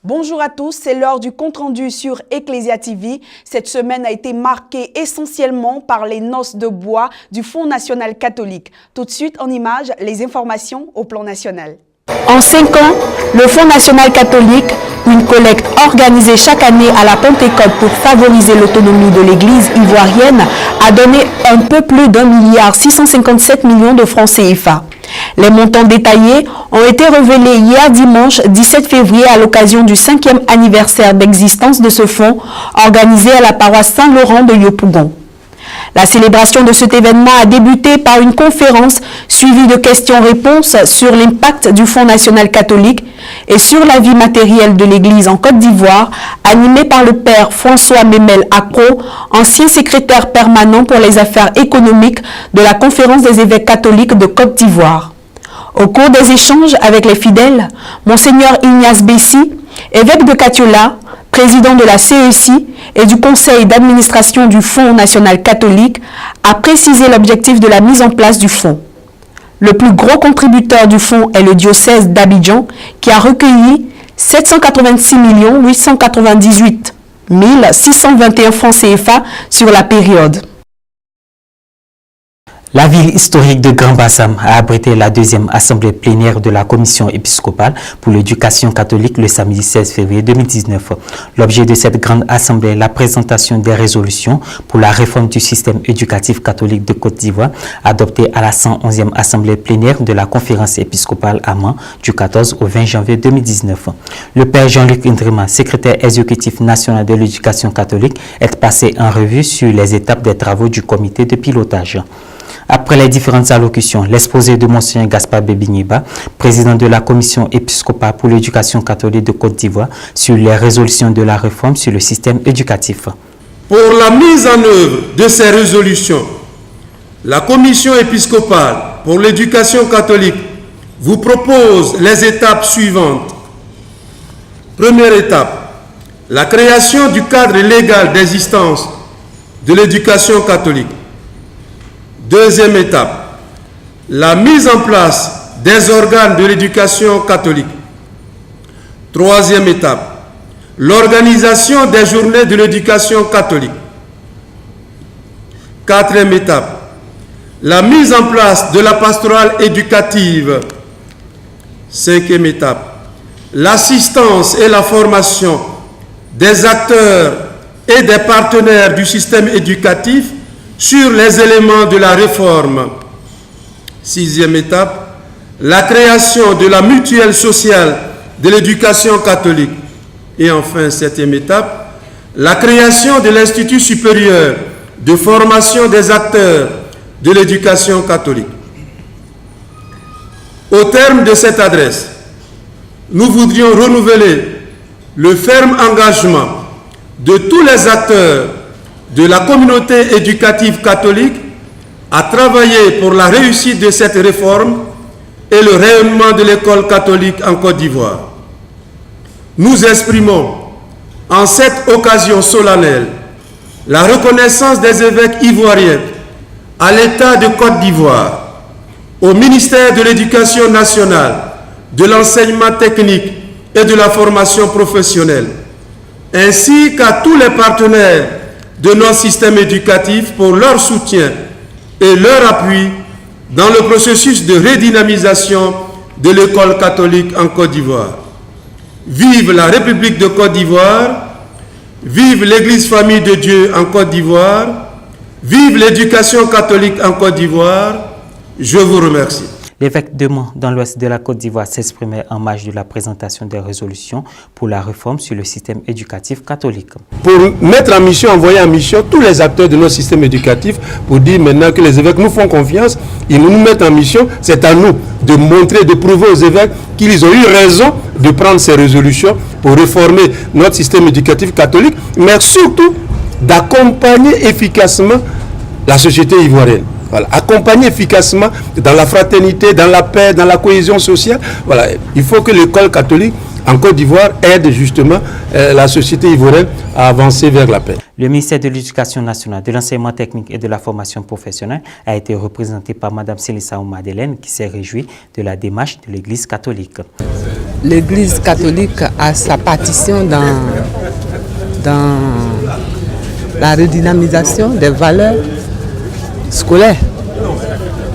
Bonjour à tous, c'est l'heure du compte-rendu sur Ecclesia TV. Cette semaine a été marquée essentiellement par les noces de bois du Fonds national catholique. Tout de suite en images, les informations au plan national. En 5 ans, le Fonds national catholique, une collecte organisée chaque année à la Pentecôte pour favoriser l'autonomie de l'Église ivoirienne, a donné un peu plus d'1,657 milliard de francs CFA. Les montants détaillés ont été révélés hier dimanche 17 février à l'occasion du 5e anniversaire d'existence de ce fonds organisé à la paroisse Saint-Laurent de Yopougon. La célébration de cet événement a débuté par une conférence suivie de questions-réponses sur l'impact du Fonds national catholique et sur la vie matérielle de l'Église en Côte d'Ivoire, animée par le père François Memel Accro, ancien secrétaire permanent pour les affaires économiques de la Conférence des évêques catholiques de Côte d'Ivoire. Au cours des échanges avec les fidèles, Monseigneur Ignace Bessi, évêque de Katiola, président de la CECI et du conseil d'administration du Fonds national catholique, a précisé l'objectif de la mise en place du fonds. Le plus gros contributeur du fonds est le diocèse d'Abidjan, qui a recueilli 786 898 621 francs CFA sur la période. La ville historique de Grand Bassam a abrité la deuxième assemblée plénière de la commission épiscopale pour l'éducation catholique le samedi 16 février 2019. L'objet de cette grande assemblée est la présentation des résolutions pour la réforme du système éducatif catholique de Côte d'Ivoire, adoptée à la 111e assemblée plénière de la conférence épiscopale à Mans du 14 au 20 janvier 2019. Le père Jean-Luc Indrima, secrétaire exécutif national de l'éducation catholique, est passé en revue sur les étapes des travaux du comité de pilotage. Après les différentes allocutions, l'exposé de Monseigneur Gaspard Bébiniba, président de la commission épiscopale pour l'éducation catholique de Côte d'Ivoire, sur les résolutions de la réforme sur le système éducatif. Pour la mise en œuvre de ces résolutions, la commission épiscopale pour l'éducation catholique vous propose les étapes suivantes. Première étape, la création du cadre légal d'existence de l'éducation catholique. Deuxième étape, la mise en place des organes de l'éducation catholique. Troisième étape, l'organisation des journées de l'éducation catholique. Quatrième étape, la mise en place de la pastorale éducative. Cinquième étape, l'assistance et la formation des acteurs et des partenaires du système éducatif sur les éléments de la réforme. Sixième étape, la création de la mutuelle sociale de l'éducation catholique. Et enfin, septième étape, la création de l'Institut supérieur de formation des acteurs de l'éducation catholique. Au terme de cette adresse, nous voudrions renouveler le ferme engagement de tous les acteurs de la communauté éducative catholique à travailler pour la réussite de cette réforme et le rayonnement de l'école catholique en Côte d'Ivoire. Nous exprimons en cette occasion solennelle la reconnaissance des évêques ivoiriens à l'État de Côte d'Ivoire, au ministère de l'Éducation nationale, de l'enseignement technique et de la formation professionnelle, ainsi qu'à tous les partenaires de notre système éducatif pour leur soutien et leur appui dans le processus de redynamisation de l'école catholique en Côte d'Ivoire. Vive la République de Côte d'Ivoire, vive l'Église Famille de Dieu en Côte d'Ivoire, vive l'éducation catholique en Côte d'Ivoire. Je vous remercie. L'évêque de Mans, dans l'ouest de la Côte d'Ivoire, s'exprimait en marge de la présentation des résolutions pour la réforme sur le système éducatif catholique. Pour mettre en mission, envoyer en mission tous les acteurs de notre système éducatif pour dire maintenant que les évêques nous font confiance, ils nous mettent en mission, c'est à nous de montrer, de prouver aux évêques qu'ils ont eu raison de prendre ces résolutions pour réformer notre système éducatif catholique, mais surtout d'accompagner efficacement la société ivoirienne. Voilà, accompagner efficacement dans la fraternité, dans la paix, dans la cohésion sociale. Voilà, il faut que l'école catholique en Côte d'Ivoire aide justement la société ivoirienne à avancer vers la paix. Le ministère de l'Éducation nationale, de l'enseignement technique et de la formation professionnelle a été représenté par Mme Célissa Madeleine qui s'est réjouie de la démarche de l'Église catholique. L'Église catholique a sa partition dans la redynamisation des valeurs scolaires.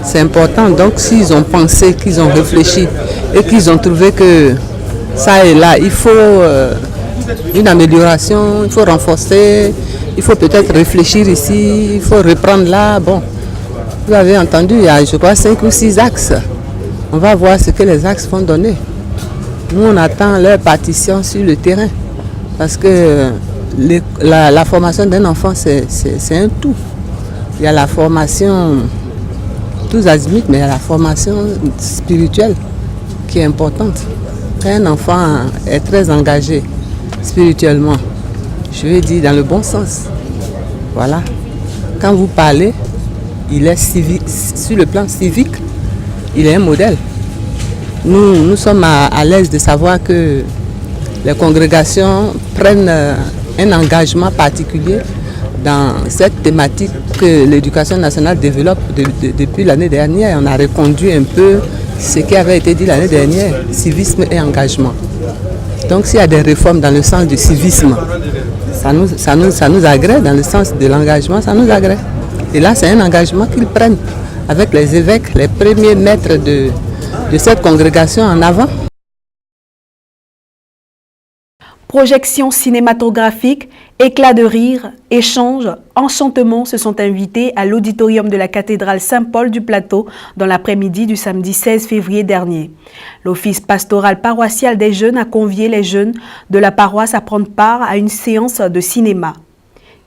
C'est important. Donc s'ils ont pensé, qu'ils ont réfléchi et qu'ils ont trouvé que ça et là, il faut une amélioration, il faut renforcer, il faut peut-être réfléchir ici, il faut reprendre là. Bon, vous avez entendu, il y a je crois 5 ou 6 axes. On va voir ce que les axes vont donner. Nous, on attend leur partition sur le terrain parce que la formation d'un enfant, c'est un tout. Il y a la formation tous azimuts, mais il y a la formation spirituelle qui est importante. Quand un enfant est très engagé spirituellement, je vais dire dans le bon sens, voilà. Quand vous parlez, il est civique, sur le plan civique, il est un modèle. Nous sommes à l'aise de savoir que les congrégations prennent un engagement particulier dans cette thématique que l'éducation nationale développe depuis l'année dernière. On a reconduit un peu ce qui avait été dit l'année dernière, civisme et engagement. Donc s'il y a des réformes dans le sens du civisme, ça nous agrée, dans le sens de l'engagement, ça nous agrée. Et là, c'est un engagement qu'ils prennent avec les évêques, les premiers maîtres de cette congrégation en avant. Projection cinématographique, éclat de rire, échange, enchantement se sont invités à l'auditorium de la cathédrale Saint-Paul du Plateau dans l'après-midi du samedi 16 février dernier. L'office pastoral paroissial des jeunes a convié les jeunes de la paroisse à prendre part à une séance de cinéma.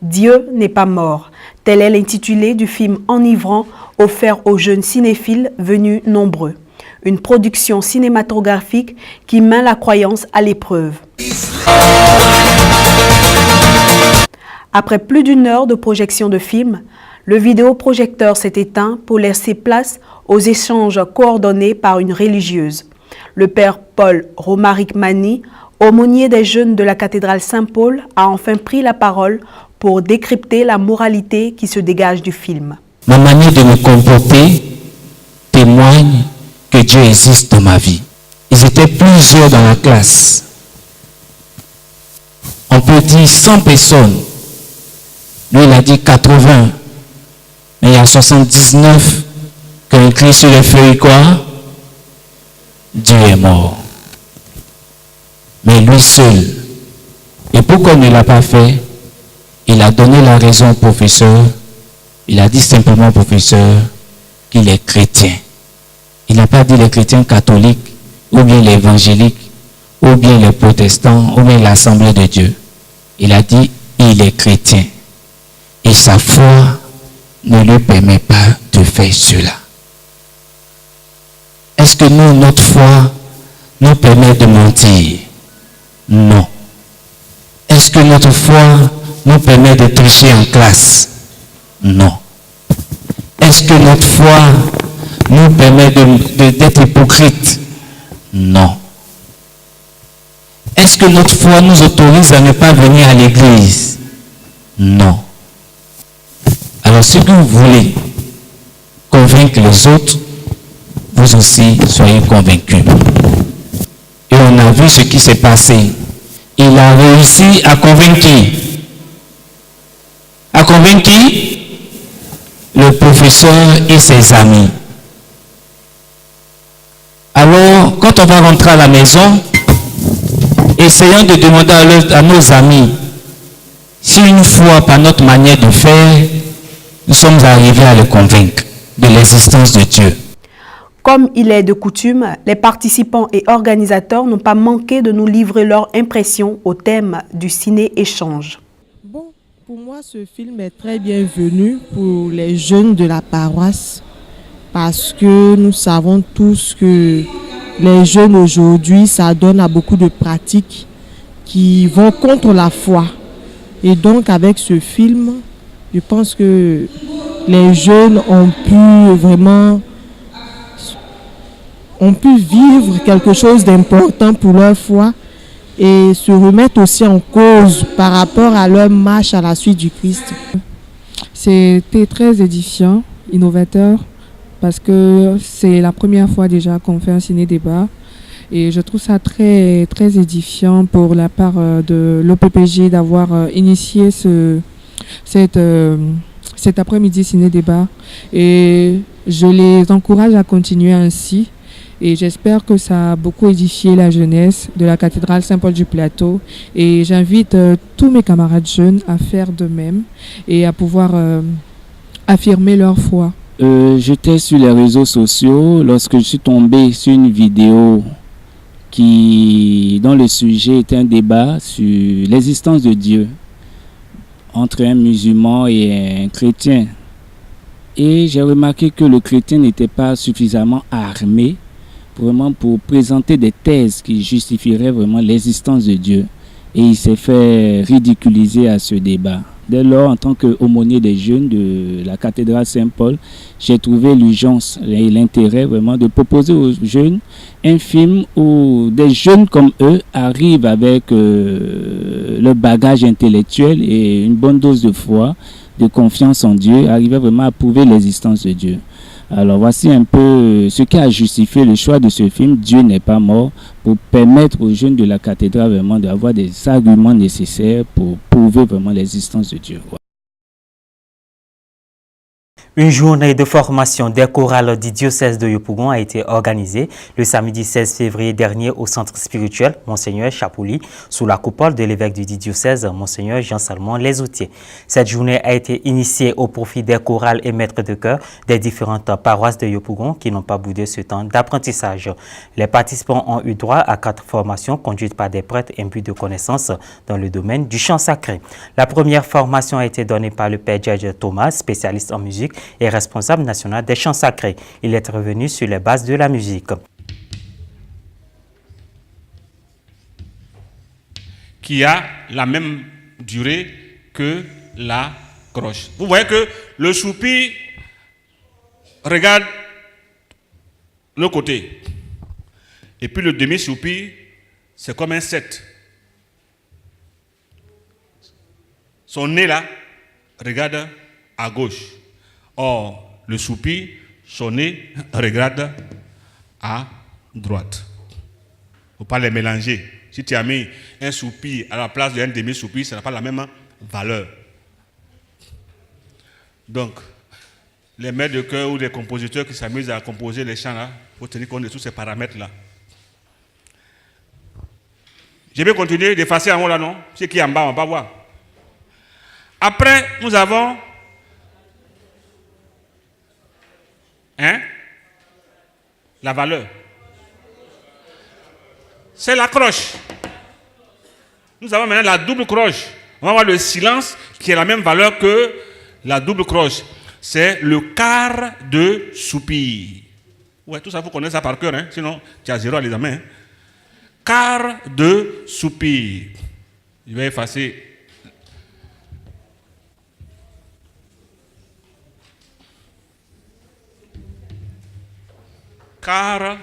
Dieu n'est pas mort, tel est l'intitulé du film enivrant offert aux jeunes cinéphiles venus nombreux. Une production cinématographique qui met la croyance à l'épreuve. Après plus d'une heure de projection de film, le vidéoprojecteur s'est éteint pour laisser place aux échanges coordonnés par une religieuse. Le père Paul Romaric Mani, aumônier des jeunes de la cathédrale Saint-Paul, a enfin pris la parole pour décrypter la moralité qui se dégage du film. Ma manière de me comporter témoigne que Dieu existe dans ma vie. Ils étaient plusieurs dans la classe. On peut dire 100 personnes. Lui, il a dit 80. Mais il y a 79 qui ont écrit sur les feuilles quoi? Dieu est mort. Mais lui seul. Et pourquoi il ne l'a pas fait? Il a donné la raison au professeur. Il a dit simplement au professeur qu'il est chrétien. Il n'a pas dit les chrétiens catholiques, ou bien les évangéliques, ou bien les protestants, ou bien l'Assemblée de Dieu. Il a dit, il est chrétien. Et sa foi ne lui permet pas de faire cela. Est-ce que nous, notre foi, nous permet de mentir? Non. Est-ce que notre foi nous permet de tricher en classe? Non. Est-ce que notre foi nous permet d'être hypocrite? Non. Est-ce que notre foi nous autorise à ne pas venir à l'église? Non. Alors si vous voulez convaincre les autres, vous aussi soyez convaincus. Et on a vu ce qui s'est passé. Il a réussi à convaincre qui? À convaincre qui? Le professeur et ses amis. Alors, quand on va rentrer à la maison, essayons de demander à nos amis si une fois, par notre manière de faire, nous sommes arrivés à le convaincre de l'existence de Dieu. Comme il est de coutume, les participants et organisateurs n'ont pas manqué de nous livrer leur impression au thème du ciné-échange. Bon, pour moi, ce film est très bienvenu pour les jeunes de la paroisse parce que nous savons tous que les jeunes aujourd'hui s'adonnent à beaucoup de pratiques qui vont contre la foi. Et donc, avec ce film, je pense que les jeunes ont pu vivre quelque chose d'important pour leur foi et se remettre aussi en cause par rapport à leur marche à la suite du Christ. C'était très édifiant, innovateur, parce que c'est la première fois déjà qu'on fait un ciné-débat. Et je trouve ça très, très édifiant pour la part de l'OPPG d'avoir initié cet après-midi ciné-débat. Et je les encourage à continuer ainsi. Et j'espère que ça a beaucoup édifié la jeunesse de la cathédrale Saint-Paul du Plateau. Et j'invite tous mes camarades jeunes à faire de même et à pouvoir affirmer leur foi. J'étais sur les réseaux sociaux lorsque je suis tombé sur une vidéo dont le sujet était un débat sur l'existence de Dieu entre un musulman et un chrétien. Et j'ai remarqué que le chrétien n'était pas suffisamment armé vraiment pour présenter des thèses qui justifieraient vraiment l'existence de Dieu. Et il s'est fait ridiculiser à ce débat. Dès lors, en tant qu'aumônier des jeunes de la cathédrale Saint-Paul, j'ai trouvé l'urgence et l'intérêt vraiment de proposer aux jeunes un film où des jeunes comme eux arrivent avec leur bagage intellectuel et une bonne dose de foi, de confiance en Dieu, arriver vraiment à prouver l'existence de Dieu. Alors voici un peu ce qui a justifié le choix de ce film, Dieu n'est pas mort, pour permettre aux jeunes de la cathédrale vraiment d'avoir des arguments nécessaires pour prouver vraiment l'existence de Dieu. Une journée de formation des chorales du diocèse de Yopougon a été organisée le samedi 16 février dernier au centre spirituel Monseigneur Chapouli sous la coupole de l'évêque du diocèse Monseigneur Jean-Salmon Lesoutier. Cette journée a été initiée au profit des chorales et maîtres de chœur des différentes paroisses de Yopougon qui n'ont pas boudé ce temps d'apprentissage. Les participants ont eu droit à 4 formations conduites par des prêtres imbus de connaissances dans le domaine du chant sacré. La première formation a été donnée par le père George Thomas, spécialiste en musique et responsable national des chants sacrés. Il est revenu sur les bases de la musique. Qui a la même durée que la croche. Vous voyez que le soupir regarde le côté. Et puis le demi-soupir, c'est comme un 7. Son nez là, regarde à gauche. Or, le soupir, son nez, regarde à droite. Il ne faut pas les mélanger. Si tu as mis un soupir à la place d'un demi-soupir, ça n'a pas la même valeur. Donc, les maîtres de chœur ou les compositeurs qui s'amusent à composer les chants, il faut tenir compte de tous ces paramètres-là. Je vais continuer d'effacer en haut là, non? Ce qui est en bas, on va pas voir. Après, nous avons la valeur. C'est la croche. Nous avons maintenant la double croche. On va voir le silence qui a la même valeur que la double croche. C'est le quart de soupir. Ouais, tout ça, vous connaissez ça par cœur, hein? Sinon, tu as 0 à l'examen. Hein? Quart de soupir. Je vais effacer. Car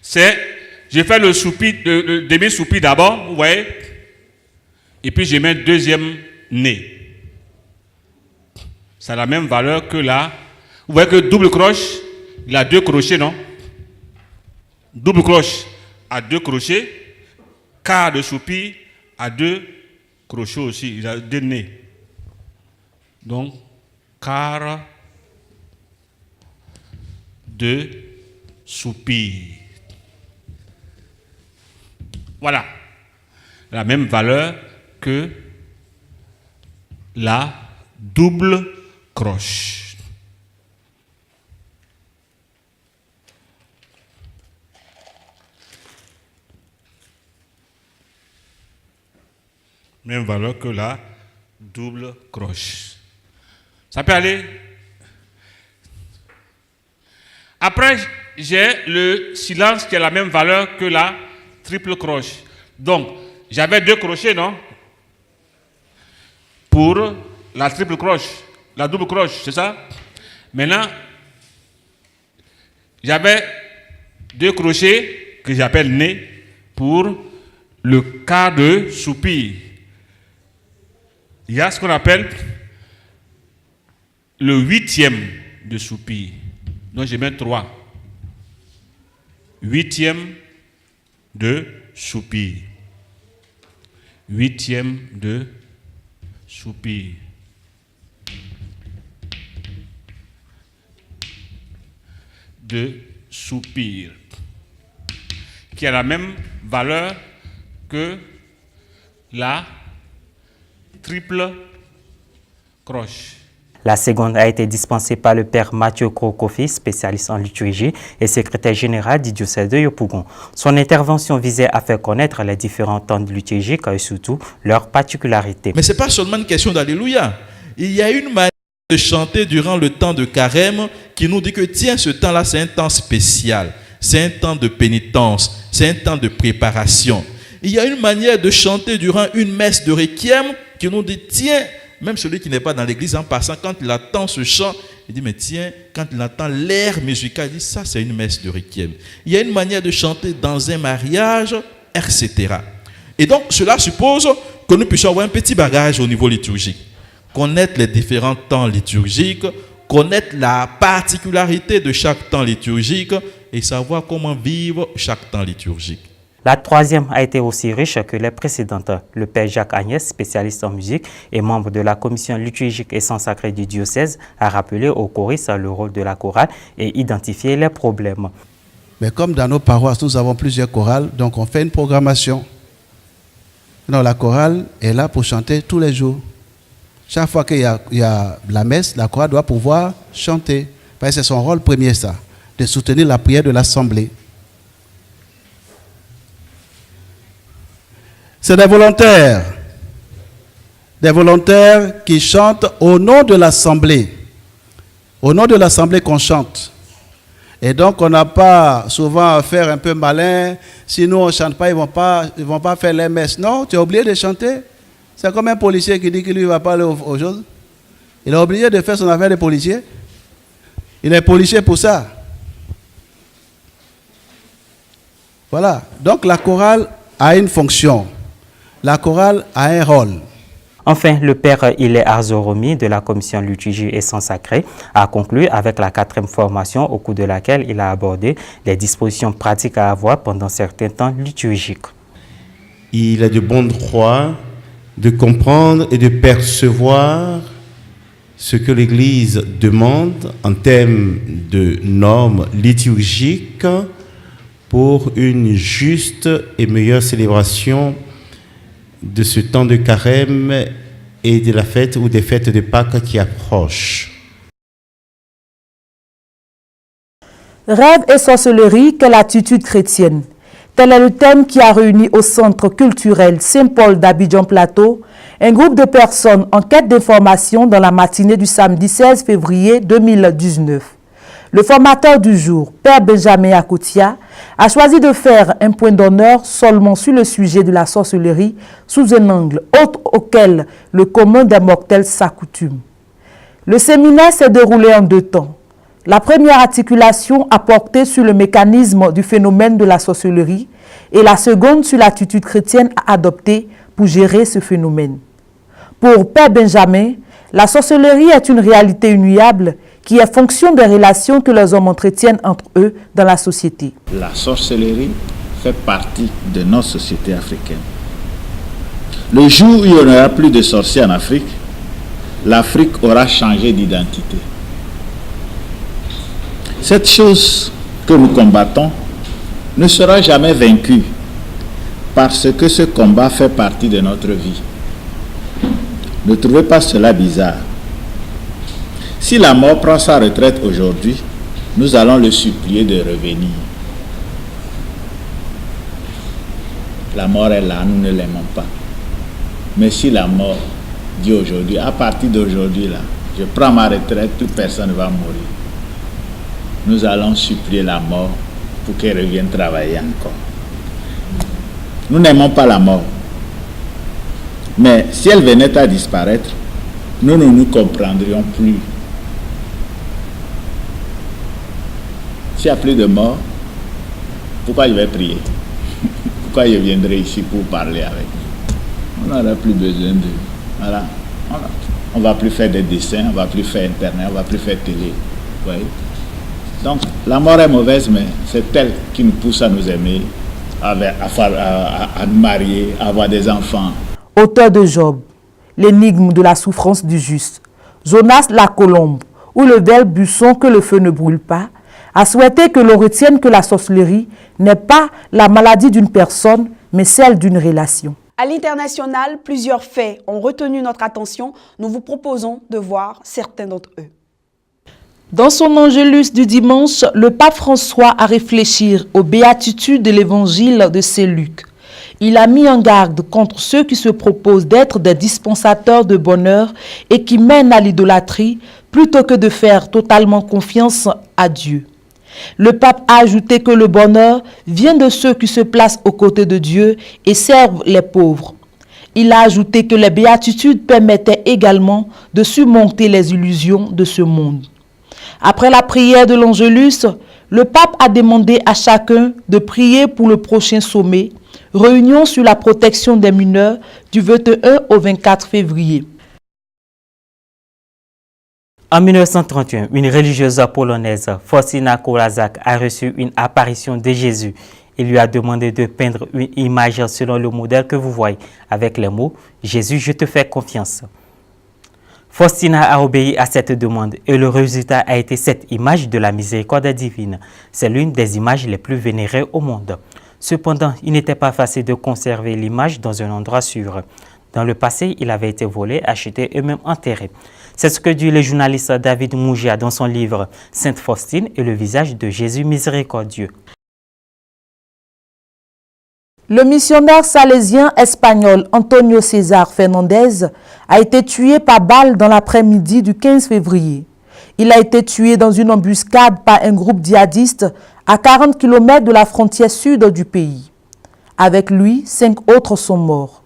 c'est, je fais le soupir, le demi-soupir d'abord, vous voyez, et puis je mets un deuxième nez. Ça a la même valeur que là. Vous voyez que double croche, il a 2 crochets, non? Double croche a 2 crochets, quart de soupir a 2 crochets aussi, il a 2 nez. Donc, quart de soupir. Voilà. La même valeur que la double croche. Même valeur que la double croche. Ça peut aller. Après, j'ai le silence qui a la même valeur que la triple croche. Donc, j'avais 2 crochets, non? Pour la triple croche, la double croche, c'est ça? Maintenant, j'avais 2 crochets que j'appelle nez pour le quart de soupir. Il y a ce qu'on appelle le 8e de soupir. Donc j'ai mis 3. 8e de soupir. 8e de soupir. De soupir. Qui a la même valeur que la triple croche. La seconde a été dispensée par le père Mathieu Krokofi, spécialiste en liturgie et secrétaire général du diocèse de Yopougon. Son intervention visait à faire connaître les différents temps liturgiques et surtout leurs particularités. Mais ce n'est pas seulement une question d'alléluia. Il y a une manière de chanter durant le temps de carême qui nous dit que tiens, ce temps-là, c'est un temps spécial. C'est un temps de pénitence. C'est un temps de préparation. Il y a une manière de chanter durant une messe de requiem qui nous dit tiens, même celui qui n'est pas dans l'église, en passant, quand il entend ce chant, il dit, mais tiens, quand il entend l'air musical, il dit, ça c'est une messe de requiem. Il y a une manière de chanter dans un mariage, etc. Et donc, cela suppose que nous puissions avoir un petit bagage au niveau liturgique. Connaître les différents temps liturgiques, connaître la particularité de chaque temps liturgique et savoir comment vivre chaque temps liturgique. La troisième a été aussi riche que les précédentes. Le père Jacques Agnès, spécialiste en musique et membre de la commission liturgique et chant sacré du diocèse, a rappelé aux choristes le rôle de la chorale et identifié les problèmes. Mais comme dans nos paroisses, nous avons plusieurs chorales, donc on fait une programmation. Non, la chorale est là pour chanter tous les jours. Chaque fois qu'il y a la messe, la chorale doit pouvoir chanter. Parce que c'est son rôle premier, ça, de soutenir la prière de l'assemblée. C'est des volontaires qui chantent au nom de l'assemblée. Au nom de l'assemblée qu'on chante. Et donc on n'a pas souvent à faire un peu malin. Sinon on ne chante pas, ils vont pas faire les messes. Non, tu es obligé de chanter. C'est comme un policier qui dit qu'il ne va pas aller aux choses. Il est obligé de faire son affaire de policier. Il est policier pour ça. Voilà. Donc la chorale a une fonction. La chorale a un rôle. Enfin, le père Ile Arzoromi de la commission liturgie et chant sacré a conclu avec la 4e formation au cours de laquelle il a abordé les dispositions pratiques à avoir pendant certains temps liturgiques. Il est de bon droit de comprendre et de percevoir ce que l'Église demande en termes de normes liturgiques pour une juste et meilleure célébration de ce temps de carême et de la fête ou des fêtes de Pâques qui approchent. Rêve et sorcellerie, quelle attitude chrétienne? Tel est le thème qui a réuni au Centre culturel Saint-Paul d'Abidjan Plateau un groupe de personnes en quête d'information dans la matinée du samedi 16 février 2019. Le formateur du jour, Père Benjamin Akoutia, a choisi de faire un point d'honneur seulement sur le sujet de la sorcellerie sous un angle autre auquel le commun des mortels s'accoutume. Le séminaire s'est déroulé en 2 temps. La première articulation a porté sur le mécanisme du phénomène de la sorcellerie et la seconde sur l'attitude chrétienne à adopter pour gérer ce phénomène. Pour Père Benjamin, la sorcellerie est une réalité inouïable qui est fonction des relations que les hommes entretiennent entre eux dans la société. La sorcellerie fait partie de notre société africaine. Le jour où il n'y aura plus de sorciers en Afrique, l'Afrique aura changé d'identité. Cette chose que nous combattons ne sera jamais vaincue parce que ce combat fait partie de notre vie. Ne trouvez pas cela bizarre. Si la mort prend sa retraite aujourd'hui, nous allons le supplier de revenir. La mort est là, nous ne l'aimons pas. Mais si la mort dit aujourd'hui, à partir d'aujourd'hui, là, je prends ma retraite, toute personne va mourir. Nous allons supplier la mort pour qu'elle revienne travailler encore. Nous n'aimons pas la mort. Mais si elle venait à disparaître, nous ne nous comprendrions plus. S'il n'y a plus de mort, pourquoi je vais prier? Pourquoi pourquoi je viendrai ici pour parler avec lui? On n'aura plus besoin de... Voilà. On ne va plus faire des dessins, on ne va plus faire Internet, on ne va plus faire télé. Vous voyez? Donc, la mort est mauvaise, mais c'est elle qui nous pousse à nous aimer, à nous marier, à avoir des enfants. Auteur de Job, l'énigme de la souffrance du juste, Jonas la colombe, ou le bel buisson que le feu ne brûle pas, a souhaité que l'on retienne que la sorcellerie n'est pas la maladie d'une personne, mais celle d'une relation. À l'international, plusieurs faits ont retenu notre attention. Nous vous proposons de voir certains d'entre eux. Dans son Angélus du dimanche, le pape François a réfléchi aux béatitudes de l'évangile de Saint Luc. Il a mis en garde contre ceux qui se proposent d'être des dispensateurs de bonheur et qui mènent à l'idolâtrie plutôt que de faire totalement confiance à Dieu. Le pape a ajouté que le bonheur vient de ceux qui se placent aux côtés de Dieu et servent les pauvres. Il a ajouté que les béatitudes permettaient également de surmonter les illusions de ce monde. Après la prière de l'Angélus, le pape a demandé à chacun de prier pour le prochain sommet, réunion sur la protection des mineurs du 21 au 24 février. En 1931, une religieuse polonaise, Faustina Kowalczak, a reçu une apparition de Jésus. Il lui a demandé de peindre une image selon le modèle que vous voyez, avec les mots « Jésus, je te fais confiance ». Faustina a obéi à cette demande et le résultat a été cette image de la miséricorde divine. C'est l'une des images les plus vénérées au monde. Cependant, il n'était pas facile de conserver l'image dans un endroit sûr. Dans le passé, il avait été volé, acheté et même enterré. C'est ce que dit le journaliste David Mougia dans son livre « Sainte Faustine et le visage de Jésus miséricordieux ». Le missionnaire salésien espagnol Antonio César Fernández a été tué par balle dans l'après-midi du 15 février. Il a été tué dans une embuscade par un groupe djihadiste à 40 km de la frontière sud du pays. Avec lui, 5 autres sont morts.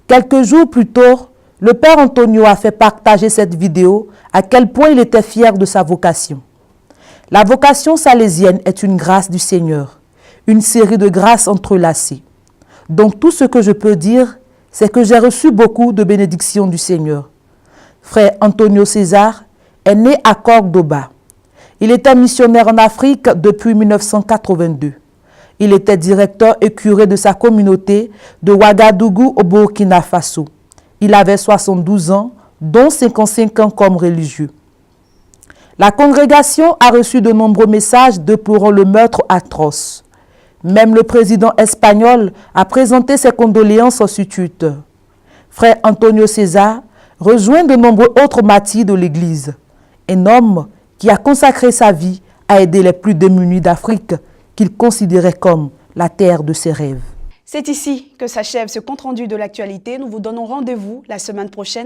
Quelques jours plus tôt, le père Antonio a fait partager cette vidéo à quel point il était fier de sa vocation. La vocation salésienne est une grâce du Seigneur, une série de grâces entrelacées. Donc tout ce que je peux dire, c'est que j'ai reçu beaucoup de bénédictions du Seigneur. Frère Antonio César est né à Cordoba. Il était missionnaire en Afrique depuis 1982. Il était directeur et curé de sa communauté de Ouagadougou au Burkina Faso. Il avait 72 ans, dont 55 ans comme religieux. La congrégation a reçu de nombreux messages déplorant le meurtre atroce. Même le président espagnol a présenté ses condoléances sur Twitter. Frère Antonio César rejoint de nombreux autres martyrs de l'Église. Un homme qui a consacré sa vie à aider les plus démunis d'Afrique, qu'il considérait comme la terre de ses rêves. C'est ici que s'achève ce compte-rendu de l'actualité. Nous vous donnons rendez-vous la semaine prochaine.